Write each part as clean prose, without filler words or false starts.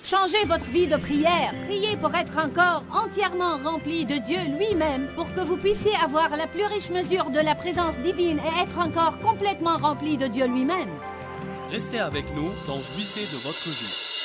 Changez votre vie de prière. Priez pour être encore entièrement rempli de Dieu lui-même, pour que vous puissiez avoir la plus riche mesure de la présence divine et être encore complètement rempli de Dieu lui-même. Restez avec nous dans Jouissez de votre vie.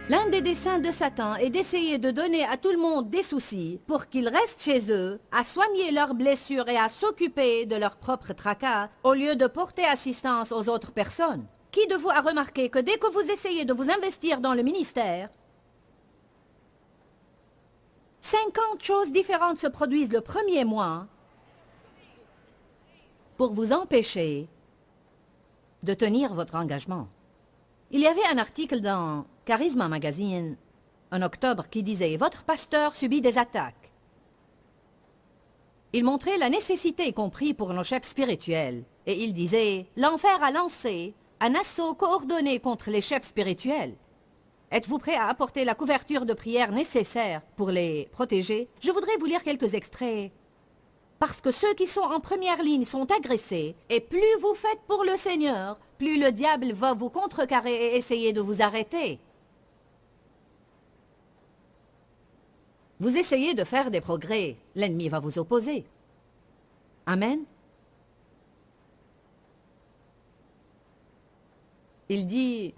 L'un des desseins de Satan est d'essayer de donner à tout le monde des soucis pour qu'ils restent chez eux, à soigner leurs blessures et à s'occuper de leurs propres tracas, au lieu de porter assistance aux autres personnes. Qui de vous a remarqué que dès que vous essayez de vous investir dans le ministère, 50 choses différentes se produisent le premier mois pour vous empêcher de tenir votre engagement? Il y avait un article dans Charisma Magazine en octobre qui disait « Votre pasteur subit des attaques ». Il montrait la nécessité, y compris pour nos chefs spirituels, et il disait « L'enfer a lancé un assaut coordonné contre les chefs spirituels. Êtes-vous prêt à apporter la couverture de prière nécessaire pour les protéger ?» Je voudrais vous lire quelques extraits. Parce que ceux qui sont en première ligne sont agressés, et plus vous faites pour le Seigneur, plus le diable va vous contrecarrer et essayer de vous arrêter. Vous essayez de faire des progrès, l'ennemi va vous opposer. Amen. Il dit,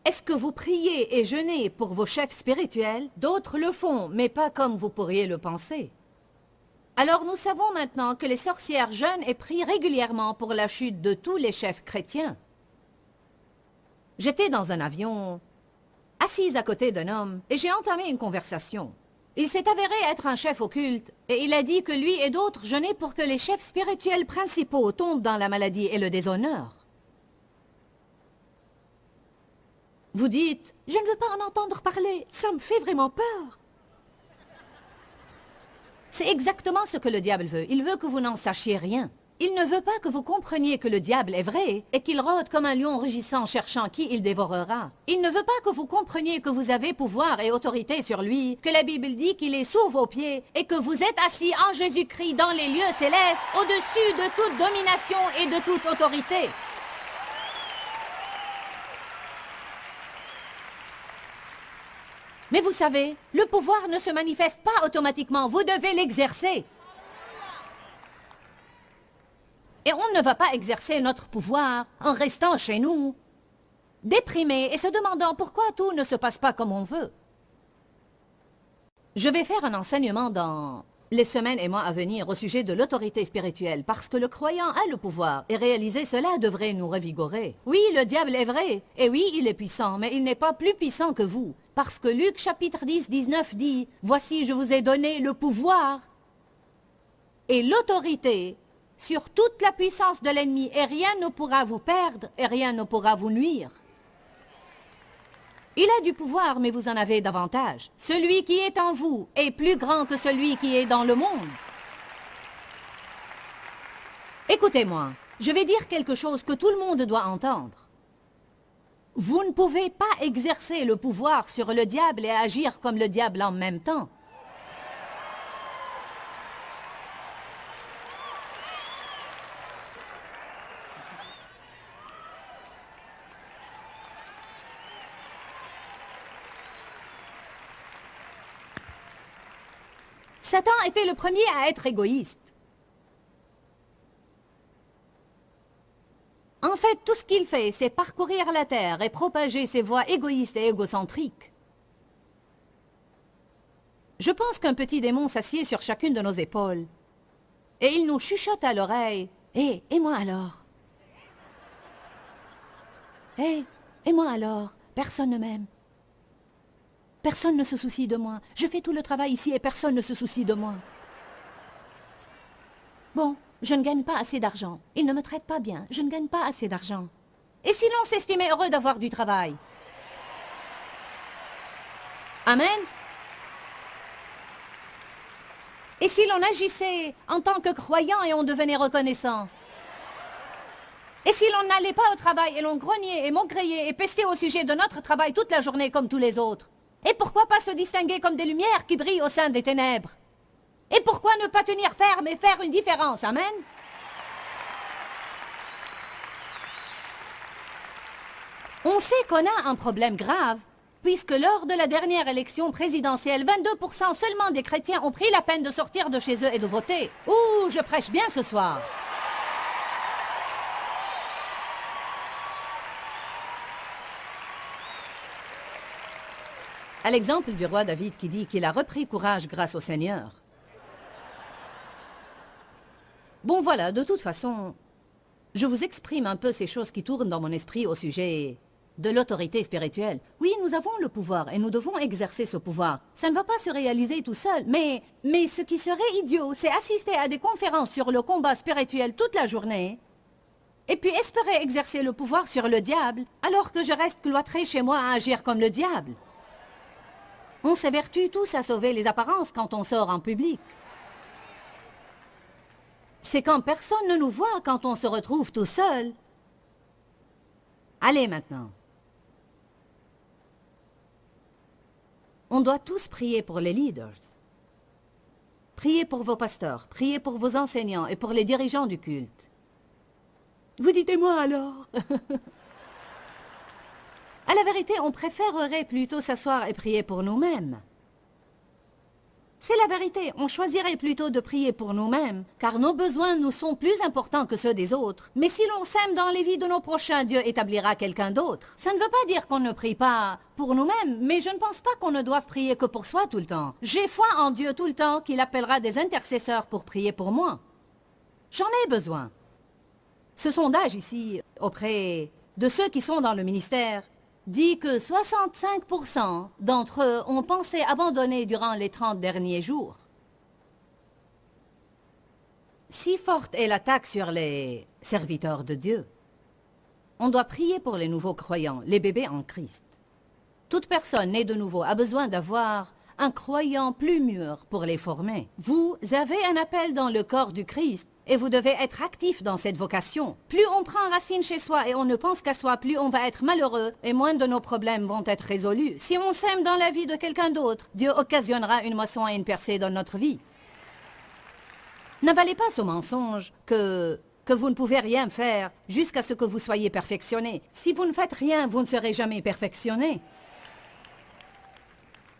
est-ce que vous priez et jeûnez pour vos chefs spirituels? D'autres le font, mais pas comme vous pourriez le penser. Alors nous savons maintenant que les sorcières jeûnent et prient régulièrement pour la chute de tous les chefs chrétiens. J'étais dans un avion, assise à côté d'un homme, et j'ai entamé une conversation. Il s'est avéré être un chef occulte, et il a dit que lui et d'autres jeûnaient pour que les chefs spirituels principaux tombent dans la maladie et le déshonneur. Vous dites, je ne veux pas en entendre parler, ça me fait vraiment peur. C'est exactement ce que le diable veut. Il veut que vous n'en sachiez rien. Il ne veut pas que vous compreniez que le diable est vrai et qu'il rôde comme un lion rugissant cherchant qui il dévorera. Il ne veut pas que vous compreniez que vous avez pouvoir et autorité sur lui, que la Bible dit qu'il est sous vos pieds et que vous êtes assis en Jésus-Christ dans les lieux célestes, au-dessus de toute domination et de toute autorité. Mais vous savez, le pouvoir ne se manifeste pas automatiquement, vous devez l'exercer. Et on ne va pas exercer notre pouvoir en restant chez nous, déprimés et se demandant pourquoi tout ne se passe pas comme on veut. Je vais faire un enseignement dans les semaines et mois à venir au sujet de l'autorité spirituelle, parce que le croyant a le pouvoir, et réaliser cela devrait nous revigorer. Oui, le diable est vrai, et oui, il est puissant, mais il n'est pas plus puissant que vous. Parce que Luc chapitre 10, 19 dit, « Voici, je vous ai donné le pouvoir et l'autorité sur toute la puissance de l'ennemi, et rien ne pourra vous perdre, et rien ne pourra vous nuire. » Il a du pouvoir, mais vous en avez davantage. Celui qui est en vous est plus grand que celui qui est dans le monde. Écoutez-moi, je vais dire quelque chose que tout le monde doit entendre. Vous ne pouvez pas exercer le pouvoir sur le diable et agir comme le diable en même temps. Satan était le premier à être égoïste. En fait, tout ce qu'il fait, c'est parcourir la terre et propager ses voies égoïstes et égocentriques. Je pense qu'un petit démon s'assied sur chacune de nos épaules. Et il nous chuchote à l'oreille. « Hé, et moi alors? Hé, et moi alors? Personne ne m'aime. Personne ne se soucie de moi. Je fais tout le travail ici et personne ne se soucie de moi. Bon, je ne gagne pas assez d'argent. Ils ne me traitent pas bien. Je ne gagne pas assez d'argent. Et si l'on s'estimait heureux d'avoir du travail? Amen. Et si l'on agissait en tant que croyant et on devenait reconnaissant? Et si l'on n'allait pas au travail et l'on grognait et maugréait et pestait au sujet de notre travail toute la journée comme tous les autres? Et pourquoi pas se distinguer comme des lumières qui brillent au sein des ténèbres? Et pourquoi ne pas tenir ferme et faire une différence? Amen. On sait qu'on a un problème grave, puisque lors de la dernière élection présidentielle, 22% seulement des chrétiens ont pris la peine de sortir de chez eux et de voter. Ouh, je prêche bien ce soir. À l'exemple du roi David qui dit qu'il a repris courage grâce au Seigneur. Bon voilà, de toute façon, je vous exprime un peu ces choses qui tournent dans mon esprit au sujet de l'autorité spirituelle. Oui, nous avons le pouvoir et nous devons exercer ce pouvoir. Ça ne va pas se réaliser tout seul, mais ce qui serait idiot, c'est assister à des conférences sur le combat spirituel toute la journée et puis espérer exercer le pouvoir sur le diable alors que je reste cloîtré chez moi à agir comme le diable. On s'évertue tous à sauver les apparences quand on sort en public. C'est quand personne ne nous voit, quand on se retrouve tout seul. Allez maintenant. On doit tous prier pour les leaders. Priez pour vos pasteurs, priez pour vos enseignants et pour les dirigeants du culte. Vous dites, et moi alors? À la vérité, on préférerait plutôt s'asseoir et prier pour nous-mêmes. C'est la vérité, on choisirait plutôt de prier pour nous-mêmes, car nos besoins nous sont plus importants que ceux des autres. Mais si l'on sème dans les vies de nos prochains, Dieu établira quelqu'un d'autre. Ça ne veut pas dire qu'on ne prie pas pour nous-mêmes, mais je ne pense pas qu'on ne doive prier que pour soi tout le temps. J'ai foi en Dieu tout le temps qu'il appellera des intercesseurs pour prier pour moi. J'en ai besoin. Ce sondage ici, auprès de ceux qui sont dans le ministère, dit que 65% d'entre eux ont pensé abandonner durant les 30 derniers jours. Si forte est l'attaque sur les serviteurs de Dieu, on doit prier pour les nouveaux croyants, les bébés en Christ. Toute personne née de nouveau a besoin d'avoir un croyant plus mûr pour les former. Vous avez un appel dans le corps du Christ. Et vous devez être actif dans cette vocation. Plus on prend racine chez soi et on ne pense qu'à soi, plus on va être malheureux et moins de nos problèmes vont être résolus. Si on sème dans la vie de quelqu'un d'autre, Dieu occasionnera une moisson et une percée dans notre vie. N'avalez pas ce mensonge que vous ne pouvez rien faire jusqu'à ce que vous soyez perfectionné. Si vous ne faites rien, vous ne serez jamais perfectionné.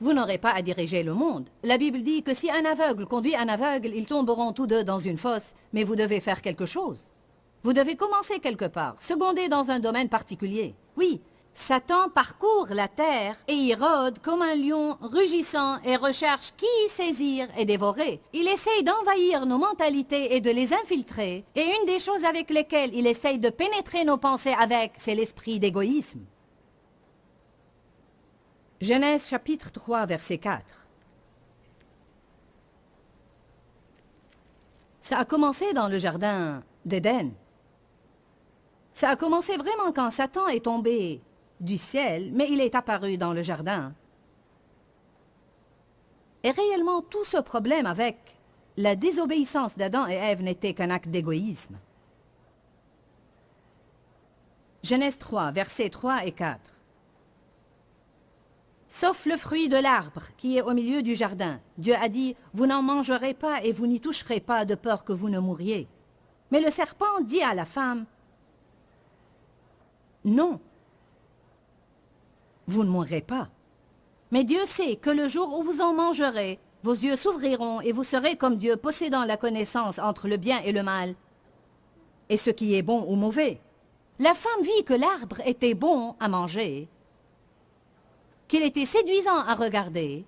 Vous n'aurez pas à diriger le monde. La Bible dit que si un aveugle conduit un aveugle, ils tomberont tous deux dans une fosse, mais vous devez faire quelque chose. Vous devez commencer quelque part, seconder dans un domaine particulier. Oui, Satan parcourt la terre et y rôde comme un lion rugissant et recherche qui saisir et dévorer. Il essaye d'envahir nos mentalités et de les infiltrer. Et une des choses avec lesquelles il essaye de pénétrer nos pensées avec, c'est l'esprit d'égoïsme. Genèse chapitre 3, verset 4. Ça a commencé dans le jardin d'Éden. Ça a commencé vraiment quand Satan est tombé du ciel, mais il est apparu dans le jardin. Et réellement, tout ce problème avec la désobéissance d'Adam et Ève n'était qu'un acte d'égoïsme. Genèse 3, versets 3 et 4. Sauf le fruit de l'arbre qui est au milieu du jardin. Dieu a dit, vous n'en mangerez pas et vous n'y toucherez pas de peur que vous ne mouriez. Mais le serpent dit à la femme, non, vous ne mourrez pas. Mais Dieu sait que le jour où vous en mangerez, vos yeux s'ouvriront et vous serez comme Dieu, possédant la connaissance entre le bien et le mal, et ce qui est bon ou mauvais. La femme vit que l'arbre était bon à manger, qu'il était séduisant à regarder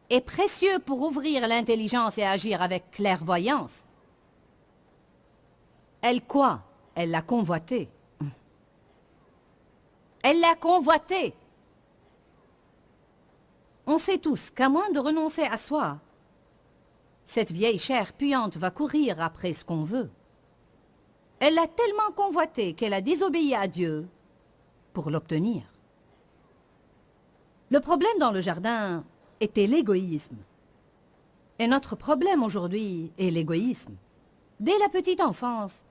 et précieux pour ouvrir l'intelligence et agir avec clairvoyance. Elle quoi? Elle l'a convoité. Elle l'a convoité. On sait tous qu'à moins de renoncer à soi, cette vieille chair puante va courir après ce qu'on veut. Elle l'a tellement convoité qu'elle a désobéi à Dieu pour l'obtenir. Le problème dans le jardin était l'égoïsme. Et notre problème aujourd'hui est l'égoïsme. Dès la petite enfance,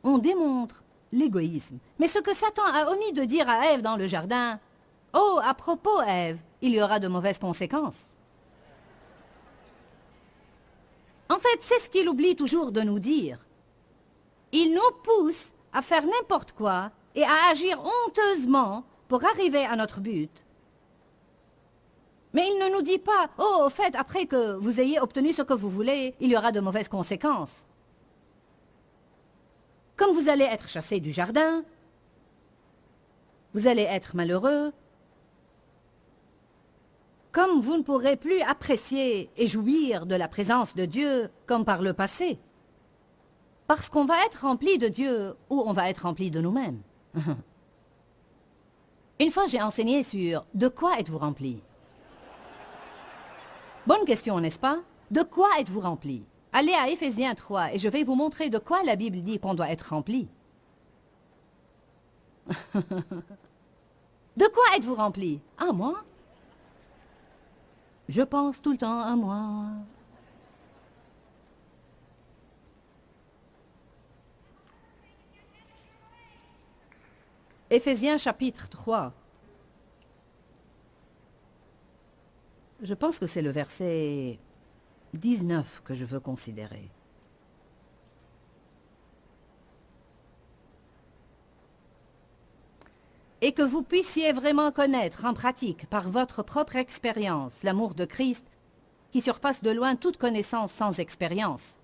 on démontre l'égoïsme. Mais ce que Satan a omis de dire à Ève dans le jardin, « Oh, à propos, Ève, il y aura de mauvaises conséquences. » En fait, c'est ce qu'il oublie toujours de nous dire. Il nous pousse à faire n'importe quoi et à agir honteusement pour arriver à notre but. Mais il ne nous dit pas, « Oh, au fait, après que vous ayez obtenu ce que vous voulez, il y aura de mauvaises conséquences. » Comme vous allez être chassé du jardin, vous allez être malheureux, comme vous ne pourrez plus apprécier et jouir de la présence de Dieu comme par le passé. Parce qu'on va être rempli de Dieu ou on va être rempli de nous-mêmes. Une fois, j'ai enseigné sur « De quoi êtes-vous rempli ?» Bonne question, n'est-ce pas? De quoi êtes-vous rempli? Allez à Éphésiens 3 et je vais vous montrer de quoi la Bible dit qu'on doit être rempli. De quoi êtes-vous rempli? Ah, moi? Je pense tout le temps à moi. Éphésiens chapitre 3. Je pense que c'est le verset 19 que je veux considérer. Et que vous puissiez vraiment connaître en pratique, par votre propre expérience, l'amour de Christ, qui surpasse de loin toute connaissance sans expérience.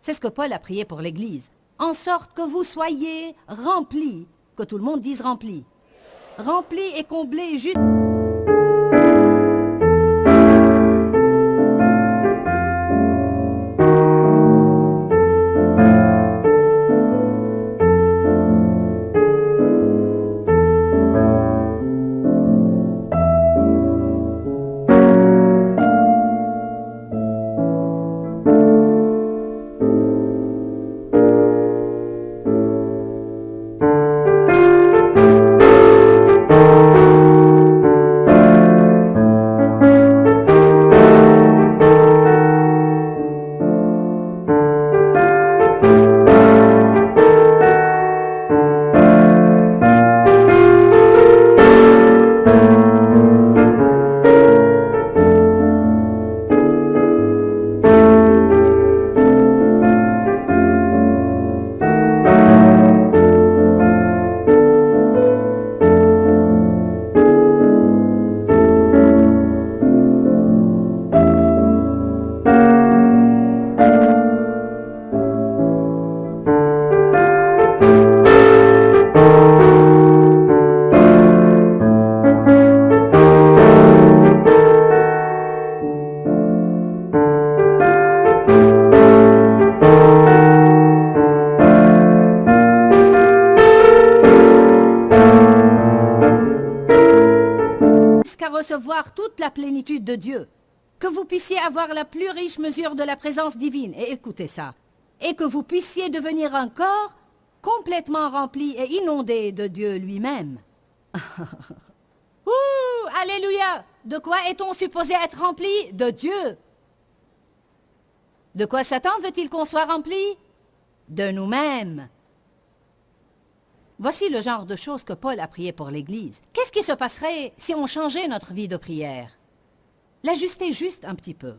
C'est ce que Paul a prié pour l'Église. En sorte que vous soyez remplis, que tout le monde dise remplis. Remplis et comblés juste... recevoir toute la plénitude de Dieu, que vous puissiez avoir la plus riche mesure de la présence divine, et écoutez ça, et que vous puissiez devenir un corps complètement rempli et inondé de Dieu lui-même. Ouh, alléluia! De quoi est-on supposé être rempli? De Dieu. De quoi Satan veut-il qu'on soit rempli? De nous-mêmes. Voici le genre de choses que Paul a prié pour l'Église. Qu'est-ce qui se passerait si on changeait notre vie de prière? L'ajuster juste un petit peu.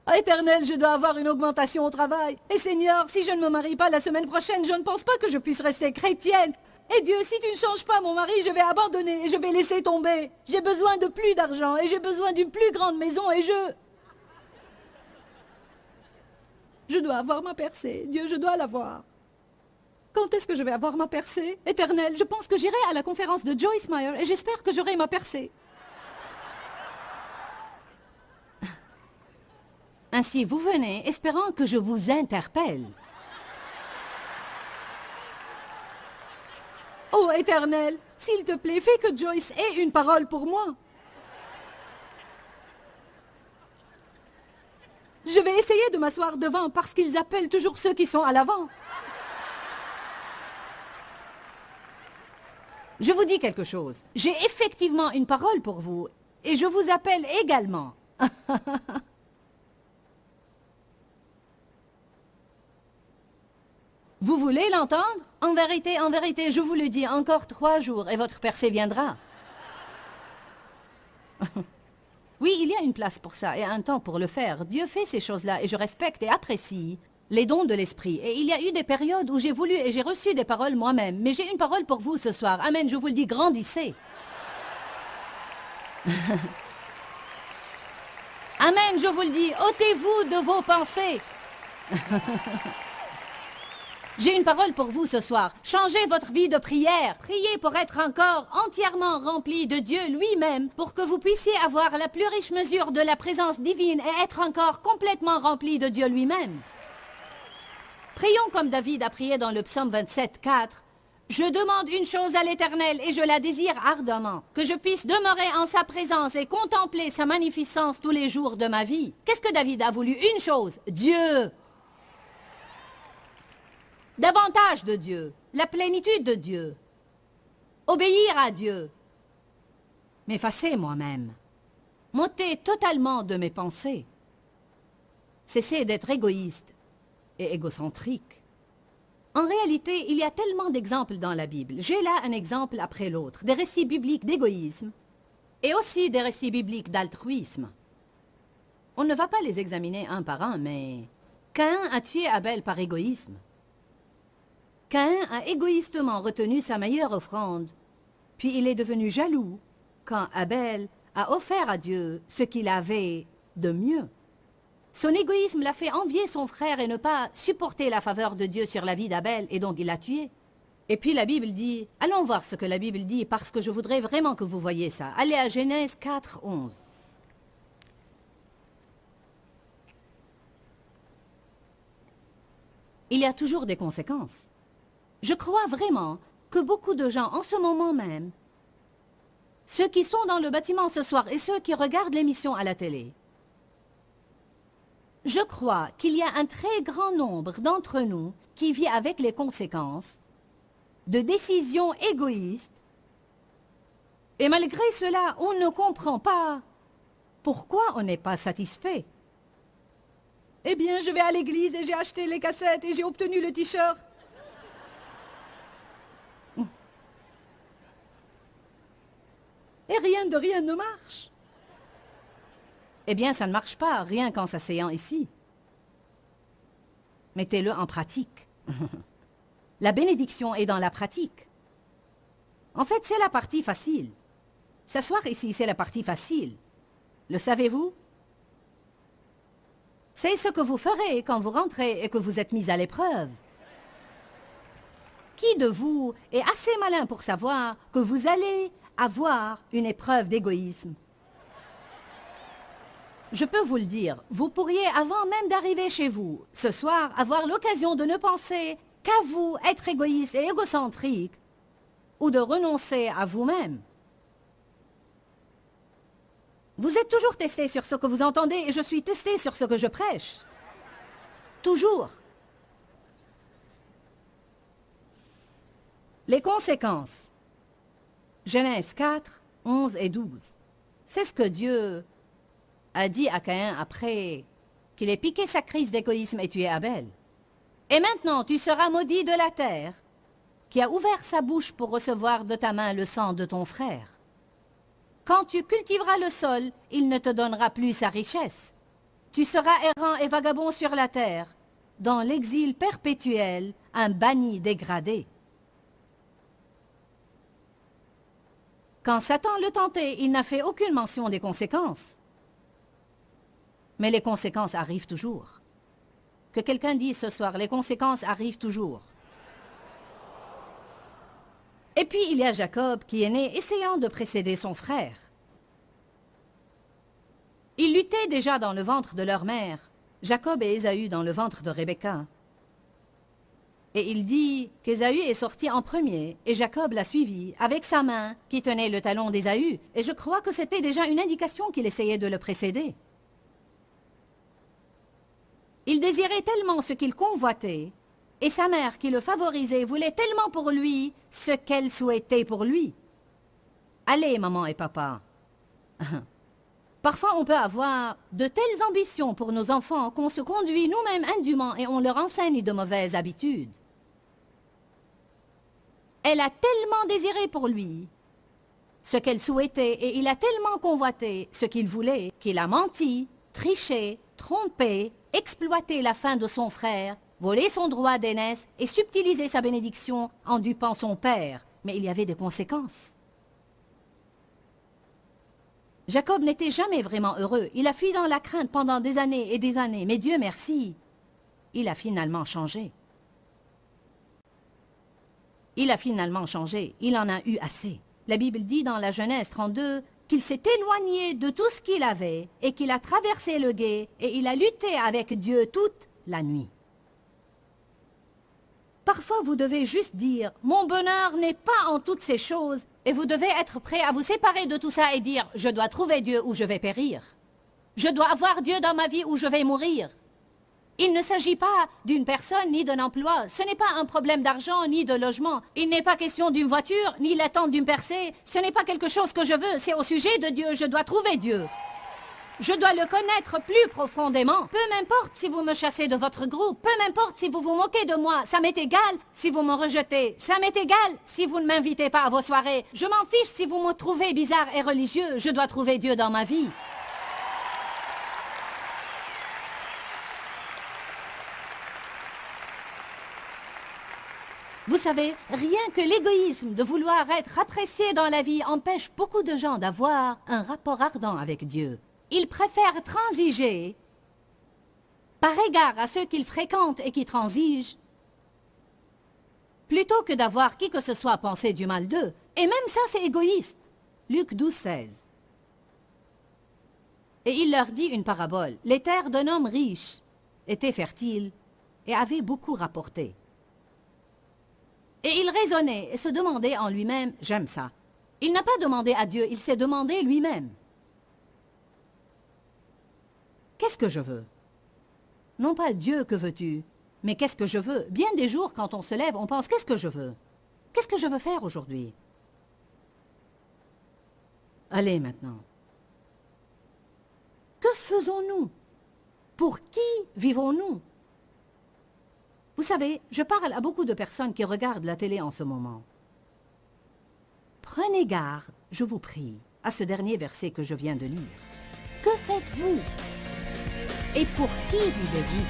Ah, Éternel, je dois avoir une augmentation au travail. Et Seigneur, si je ne me marie pas la semaine prochaine, je ne pense pas que je puisse rester chrétienne. Et Dieu, si tu ne changes pas mon mari, je vais abandonner et je vais laisser tomber. J'ai besoin de plus d'argent et j'ai besoin d'une plus grande maison et je dois avoir ma percée. Dieu, je dois l'avoir. Quand est-ce que je vais avoir ma percée? Éternel, je pense que j'irai à la conférence de Joyce Meyer et j'espère que j'aurai ma percée. Ainsi, vous venez espérant que je vous interpelle. Oh, Éternel, s'il te plaît, fais que Joyce ait une parole pour moi. Je vais essayer de m'asseoir devant parce qu'ils appellent toujours ceux qui sont à l'avant. Je vous dis quelque chose. J'ai effectivement une parole pour vous et je vous appelle également. Vous voulez l'entendre? En vérité, je vous le dis, encore 3 jours et votre percée viendra. Oui, il y a une place pour ça et un temps pour le faire. Dieu fait ces choses-là et je respecte et apprécie les dons de l'esprit. Et il y a eu des périodes où j'ai voulu et j'ai reçu des paroles moi-même. Mais j'ai une parole pour vous ce soir. Amen, je vous le dis, grandissez. Amen, je vous le dis, ôtez-vous de vos pensées. J'ai une parole pour vous ce soir. Changez votre vie de prière. Priez pour être encore entièrement rempli de Dieu lui-même, pour que vous puissiez avoir la plus riche mesure de la présence divine et être encore complètement rempli de Dieu lui-même. Prions comme David a prié dans le psaume 27, 4. Je demande une chose à l'Éternel et je la désire ardemment, que je puisse demeurer en sa présence et contempler sa magnificence tous les jours de ma vie. Qu'est-ce que David a voulu? Une chose, Dieu. Davantage de Dieu, la plénitude de Dieu, obéir à Dieu, m'effacer moi-même, m'ôter totalement de mes pensées, cesser d'être égoïste et égocentrique. En réalité, il y a tellement d'exemples dans la Bible. J'ai là un exemple après l'autre, des récits bibliques d'égoïsme et aussi des récits bibliques d'altruisme. On ne va pas les examiner un par un, mais Caïn a tué Abel par égoïsme. Caïn a égoïstement retenu sa meilleure offrande, puis il est devenu jaloux quand Abel a offert à Dieu ce qu'il avait de mieux. Son égoïsme l'a fait envier son frère et ne pas supporter la faveur de Dieu sur la vie d'Abel, et donc il l'a tué. Et puis la Bible dit, allons voir ce que la Bible dit, parce que je voudrais vraiment que vous voyiez ça. Allez à Genèse 4, 11. Il y a toujours des conséquences. Je crois vraiment que beaucoup de gens, en ce moment même, ceux qui sont dans le bâtiment ce soir et ceux qui regardent l'émission à la télé, je crois qu'il y a un très grand nombre d'entre nous qui vit avec les conséquences de décisions égoïstes et malgré cela, on ne comprend pas pourquoi on n'est pas satisfait. Eh bien, je vais à l'église et j'ai acheté les cassettes et j'ai obtenu le t-shirt. Et rien de rien ne marche. Eh bien, ça ne marche pas, rien qu'en s'asseyant ici. Mettez-le en pratique. La bénédiction est dans la pratique. En fait, c'est la partie facile. S'asseoir ici, c'est la partie facile. Le savez-vous? C'est ce que vous ferez quand vous rentrez et que vous êtes mis à l'épreuve. Qui de vous est assez malin pour savoir que vous allez avoir une épreuve d'égoïsme? Je peux vous le dire, vous pourriez, avant même d'arriver chez vous, ce soir, avoir l'occasion de ne penser qu'à vous, être égoïste et égocentrique, ou de renoncer à vous-même. Vous êtes toujours testé sur ce que vous entendez et je suis testé sur ce que je prêche. Toujours. Les conséquences. Genèse 4, 11 et 12. C'est ce que Dieu a dit à Caïn après qu'il ait piqué sa crise d'égoïsme et tué Abel. Et maintenant, tu seras maudit de la terre, qui a ouvert sa bouche pour recevoir de ta main le sang de ton frère. Quand tu cultiveras le sol, il ne te donnera plus sa richesse. Tu seras errant et vagabond sur la terre, dans l'exil perpétuel, un banni dégradé. Quand Satan le tentait, il n'a fait aucune mention des conséquences. Mais les conséquences arrivent toujours. Que quelqu'un dise ce soir, les conséquences arrivent toujours. Et puis il y a Jacob qui est né essayant de précéder son frère. Ils luttaient déjà dans le ventre de leur mère, Jacob et Ésaü dans le ventre de Rebecca. Et il dit qu'Ésaü est sorti en premier et Jacob l'a suivi avec sa main qui tenait le talon d'Ésaü. Et je crois que c'était déjà une indication qu'il essayait de le précéder. Il désirait tellement ce qu'il convoitait, et sa mère qui le favorisait voulait tellement pour lui ce qu'elle souhaitait pour lui. Allez, maman et papa. Parfois, on peut avoir de telles ambitions pour nos enfants qu'on se conduit nous-mêmes indûment et on leur enseigne de mauvaises habitudes. Elle a tellement désiré pour lui ce qu'elle souhaitait et il a tellement convoité ce qu'il voulait qu'il a menti, triché, trompé, exploité la faim de son frère, volé son droit d'aînesse et subtilisé sa bénédiction en dupant son père. Mais il y avait des conséquences. Jacob n'était jamais vraiment heureux. Il a fui dans la crainte pendant des années et des années. Mais Dieu merci, il a finalement changé. Il a finalement changé. Il en a eu assez. La Bible dit dans la Genèse 32 qu'il s'est éloigné de tout ce qu'il avait et qu'il a traversé le gué et il a lutté avec Dieu toute la nuit. Parfois, vous devez juste dire « Mon bonheur n'est pas en toutes ces choses » et vous devez être prêt à vous séparer de tout ça et dire « Je dois trouver Dieu ou je vais périr. Je dois avoir Dieu dans ma vie ou je vais mourir. » Il ne s'agit pas d'une personne ni d'un emploi. Ce n'est pas un problème d'argent ni de logement. Il n'est pas question d'une voiture ni l'attente d'une percée. Ce n'est pas quelque chose que je veux. C'est au sujet de Dieu. Je dois trouver Dieu. Je dois le connaître plus profondément. Peu m'importe si vous me chassez de votre groupe. Peu m'importe si vous vous moquez de moi. Ça m'est égal si vous me rejetez. Ça m'est égal si vous ne m'invitez pas à vos soirées. Je m'en fiche si vous me trouvez bizarre et religieux. Je dois trouver Dieu dans ma vie. Vous savez, rien que l'égoïsme de vouloir être apprécié dans la vie empêche beaucoup de gens d'avoir un rapport ardent avec Dieu. Ils préfèrent transiger par égard à ceux qu'ils fréquentent et qui transigent, plutôt que d'avoir qui que ce soit penser du mal d'eux. Et même ça, c'est égoïste. Luc 12, 16. Et il leur dit une parabole. Les terres d'un homme riche étaient fertiles et avaient beaucoup rapporté. Et il raisonnait et se demandait en lui-même, j'aime ça. Il n'a pas demandé à Dieu, il s'est demandé lui-même. Qu'est-ce que je veux? Non pas Dieu, que veux-tu? Mais qu'est-ce que je veux? Bien des jours, quand on se lève, on pense, qu'est-ce que je veux? Qu'est-ce que je veux faire aujourd'hui? Allez maintenant. Que faisons-nous? Pour qui vivons-nous? Vous savez, je parle à beaucoup de personnes qui regardent la télé en ce moment. Prenez garde, je vous prie, à ce dernier verset que je viens de lire. Que faites-vous? Et pour qui vivez-vous?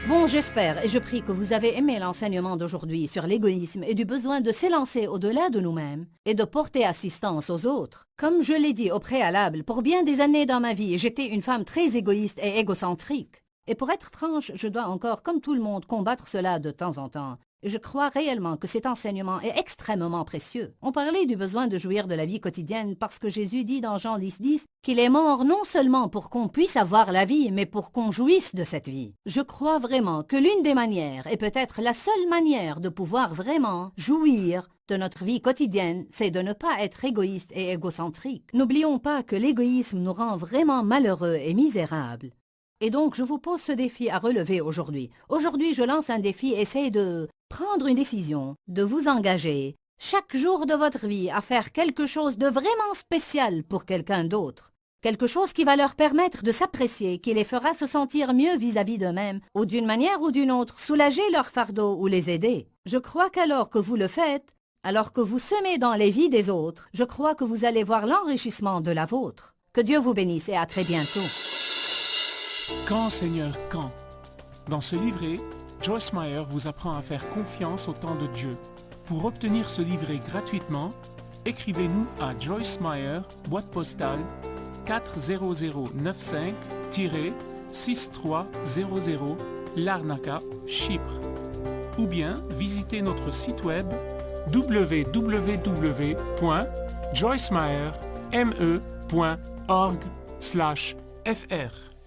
Bon, j'espère et je prie que vous avez aimé l'enseignement d'aujourd'hui sur l'égoïsme et du besoin de s'élancer au-delà de nous-mêmes et de porter assistance aux autres. Comme je l'ai dit au préalable, pour bien des années dans ma vie, j'étais une femme très égoïste et égocentrique. Et pour être franche, je dois encore, comme tout le monde, combattre cela de temps en temps. Et je crois réellement que cet enseignement est extrêmement précieux. On parlait du besoin de jouir de la vie quotidienne parce que Jésus dit dans Jean 10, 10 qu'il est mort non seulement pour qu'on puisse avoir la vie, mais pour qu'on jouisse de cette vie. Je crois vraiment que l'une des manières, et peut-être la seule manière de pouvoir vraiment jouir de notre vie quotidienne, c'est de ne pas être égoïste et égocentrique. N'oublions pas que l'égoïsme nous rend vraiment malheureux et misérables. Et donc, je vous pose ce défi à relever aujourd'hui. Aujourd'hui, je lance un défi, essayez de prendre une décision, de vous engager chaque jour de votre vie à faire quelque chose de vraiment spécial pour quelqu'un d'autre. Quelque chose qui va leur permettre de s'apprécier, qui les fera se sentir mieux vis-à-vis d'eux-mêmes, ou d'une manière ou d'une autre, soulager leur fardeau ou les aider. Je crois qu'alors que vous le faites, alors que vous semez dans les vies des autres, je crois que vous allez voir l'enrichissement de la vôtre. Que Dieu vous bénisse et à très bientôt. Quand, Seigneur, quand? Dans ce livret, Joyce Meyer vous apprend à faire confiance au temps de Dieu. Pour obtenir ce livret gratuitement, écrivez-nous à Joyce Meyer, boîte postale 40095-6300, Larnaca, Chypre. Ou bien visitez notre site web www.joycemeyer.org/fr.